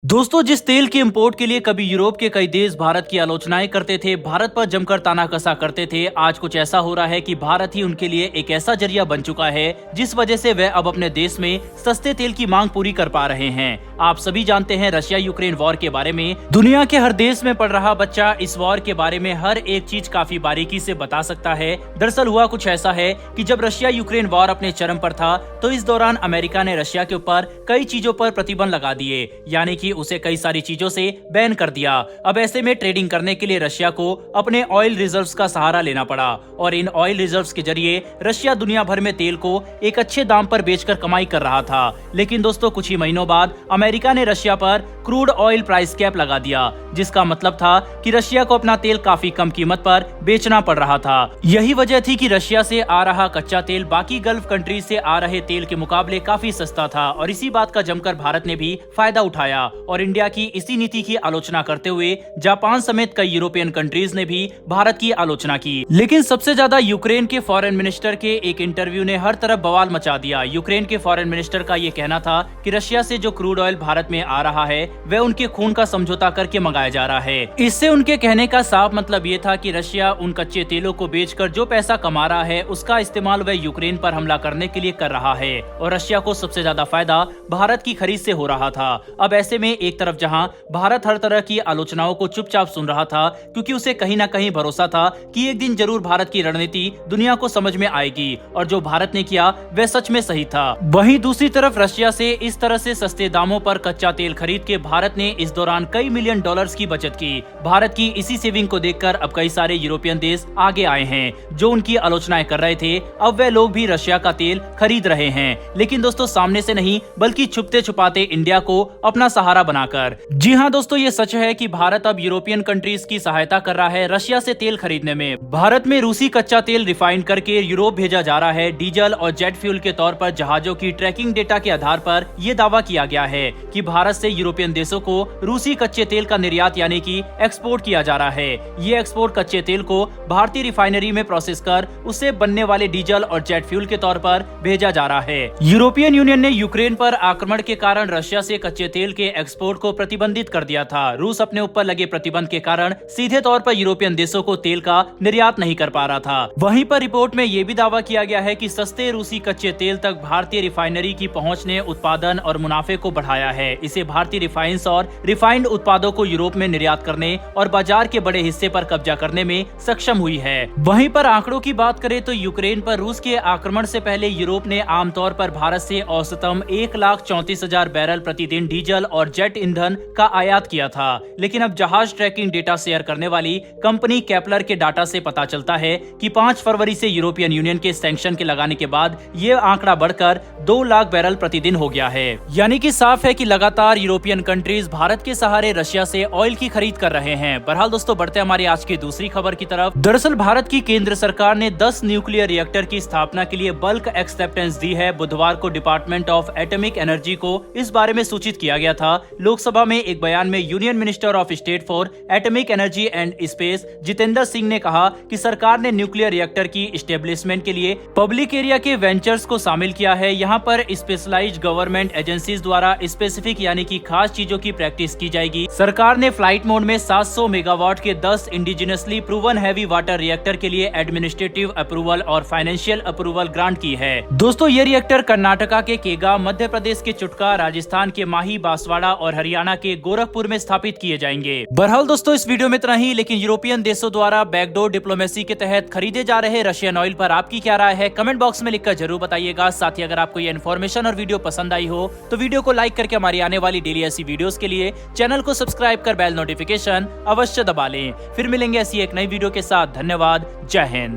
दोस्तों, जिस तेल के इंपोर्ट के लिए कभी यूरोप के कई देश भारत की आलोचनाएं करते थे, भारत पर जमकर तानाकसा करते थे, आज कुछ ऐसा हो रहा है कि भारत ही उनके लिए एक ऐसा जरिया बन चुका है जिस वजह से वे अब अपने देश में सस्ते तेल की मांग पूरी कर पा रहे हैं। आप सभी जानते हैं रशिया यूक्रेन वॉर के बारे में। दुनिया के हर देश में पढ़ रहा बच्चा इस वॉर के बारे में हर एक चीज काफी बारीकी से बता सकता है। दरअसल हुआ कुछ ऐसा है कि जब रशिया यूक्रेन वॉर अपने चरम पर था, तो इस दौरान अमेरिका ने रशिया के ऊपर कई चीजों पर प्रतिबंध लगा दिए, यानी कि उसे कई सारी चीजों से बैन कर दिया। अब ऐसे में ट्रेडिंग करने के लिए रशिया को अपने ऑयल रिजर्व्स का सहारा लेना पड़ा और इन ऑयल रिजर्व्स के जरिए रशिया दुनिया भर में तेल को एक अच्छे दाम पर बेचकर कमाई कर रहा था। लेकिन दोस्तों, कुछ ही महीनों बाद अमेरिका ने रशिया पर क्रूड ऑयल प्राइस कैप लगा दिया, जिसका मतलब था कि रशिया को अपना तेल काफी कम कीमत पर बेचना पड़ रहा था। यही वजह थी कि रशिया से आ रहा कच्चा तेल बाकी गल्फ कंट्रीज से आ रहे तेल के मुकाबले काफी सस्ता था और इसी बात का जमकर भारत ने भी फायदा उठाया और इंडिया की इसी नीति की आलोचना करते हुए जापान समेत कई यूरोपियन कंट्रीज ने भी भारत की आलोचना की। लेकिन सबसे ज्यादा यूक्रेन के फॉरेन मिनिस्टर के एक इंटरव्यू ने हर तरफ बवाल मचा दिया। यूक्रेन के फॉरेन मिनिस्टर का ये कहना था कि रशिया से जो क्रूड ऑयल भारत में आ रहा है वह उनके खून का समझौता करके मंगाया जा रहा है। इससे उनके कहने का साफ मतलब ये था कि रशिया उन कच्चे तेलों को बेचकर जो पैसा कमा रहा है उसका इस्तेमाल वह यूक्रेन पर हमला करने के लिए कर रहा है और रशिया को सबसे ज्यादा फायदा भारत की खरीद से हो रहा था। अब ऐसे में एक तरफ जहां भारत हर तरह की आलोचनाओं को चुपचाप सुन रहा था, क्योंकि उसे कहीं ना कहीं भरोसा था कि एक दिन जरूर भारत की रणनीति दुनिया को समझ में आएगी और जो भारत ने किया वह सच में सही था। वहीं दूसरी तरफ रशिया से इस तरह से सस्ते दामों पर कच्चा तेल खरीद के भारत ने इस दौरान कई मिलियन डॉलर्स की बचत की। भारत की इसी सेविंग को देखकर अब कई सारे यूरोपियन देश आगे आए हैं जो उनकी आलोचनाएं कर रहे थे। अब वे लोग भी रशिया का तेल खरीद रहे हैं, लेकिन दोस्तों सामने से नहीं बल्कि छुपते छुपाते इंडिया को अपना सहारा बनाकर। जी हाँ दोस्तों, ये सच है कि भारत अब यूरोपियन कंट्रीज की सहायता कर रहा है रशिया से तेल खरीदने में। भारत में रूसी कच्चा तेल रिफाइन करके यूरोप भेजा जा रहा है। डीजल और जेट फ्यूल के तौर पर जहाजों की ट्रैकिंग डेटा के आधार पर यह दावा किया गया है कि भारत से यूरोपियन देशों को रूसी कच्चे तेल का निर्यात यानी कि एक्सपोर्ट किया जा रहा है। ये एक्सपोर्ट कच्चे तेल को भारतीय रिफाइनरी में प्रोसेस कर उससे बनने वाले डीजल और जेट फ्यूल के तौर पर भेजा जा रहा है। यूरोपियन यूनियन ने यूक्रेन पर आक्रमण के कारण रशिया से कच्चे तेल के एक्सपोर्ट को प्रतिबंधित कर दिया था। रूस अपने ऊपर लगे प्रतिबंध के कारण सीधे तौर पर यूरोपियन देशों को तेल का निर्यात नहीं कर पा रहा था। वहीं पर रिपोर्ट में यह भी दावा किया गया है कि सस्ते रूसी कच्चे तेल तक भारतीय रिफाइनरी की पहुंच ने उत्पादन और मुनाफे को बढ़ाया है। इसे भारतीय रिफाइंस और रिफाइंड उत्पादों को यूरोप में निर्यात करने और बाजार के बड़े हिस्से पर कब्जा करने में सक्षम हुई है। वहीं पर आंकड़ों की बात करें तो यूक्रेन पर रूस के आक्रमण से पहले यूरोप ने आमतौर पर भारत से औसतन 1,34,000 बैरल प्रतिदिन डीजल और जेट ईंधन का आयात किया था। लेकिन अब जहाज ट्रैकिंग डेटा शेयर करने वाली कंपनी केपलर के डाटा से पता चलता है कि 5 फरवरी से यूरोपियन यूनियन के सैंक्शन के लगाने के बाद ये आंकड़ा बढ़कर 2 लाख बैरल प्रतिदिन हो गया है। यानी कि साफ है कि लगातार यूरोपियन कंट्रीज भारत के सहारे रशिया से ऑयल की खरीद कर रहे हैं। बहरहाल दोस्तों, बढ़ते हमारी आज की दूसरी खबर की तरफ। दरअसल भारत की केंद्र सरकार ने 10 न्यूक्लियर रिएक्टर की स्थापना के लिए बल्क एक्सेप्टेंस दी है। बुधवार को डिपार्टमेंट ऑफ एटॉमिक एनर्जी को इस बारे में सूचित किया गया था। लोकसभा में एक बयान में union minister of state for atomic energy and space Jitendra Singh ने कहा कि सरकार ने न्यूक्लियर रिएक्टर की स्टेब्लिशमेंट के लिए पब्लिक एरिया के वेंचर्स को शामिल किया है। यहाँ पर स्पेशलाइज्ड गवर्नमेंट एजेंसीज द्वारा स्पेसिफिक यानी कि खास चीजों की प्रैक्टिस की जाएगी। सरकार ने फ्लाइट मोड में 700 मेगावाट के 10 indigenously proven heavy water reactor के लिए एडमिनिस्ट्रेटिव अप्रूवल और फाइनेंशियल अप्रूवल ग्रांट की है। दोस्तों, ये रिएक्टर कर्नाटका के केगा, मध्य प्रदेश के चुटका, राजस्थान के माही बांसवाड़ा और हरियाणा के गोरखपुर में स्थापित किए जाएंगे। बहरहाल दोस्तों, इस वीडियो में इतना ही। लेकिन यूरोपियन देशों द्वारा बैकडोर डिप्लोमेसी के तहत खरीदे जा रहे रशियन ऑयल पर आपकी क्या राय है, कमेंट बॉक्स में लिखकर जरूर बताइएगा। साथ ही अगर आपको ये इन्फॉर्मेशन और वीडियो पसंद आई हो तो वीडियो को लाइक करके हमारी आने वाली डेली ऐसी वीडियोस के लिए चैनल को सब्सक्राइब कर बेल नोटिफिकेशन अवश्य दबा लें। फिर मिलेंगे ऐसी एक नई वीडियो के साथ। धन्यवाद। जय हिंद।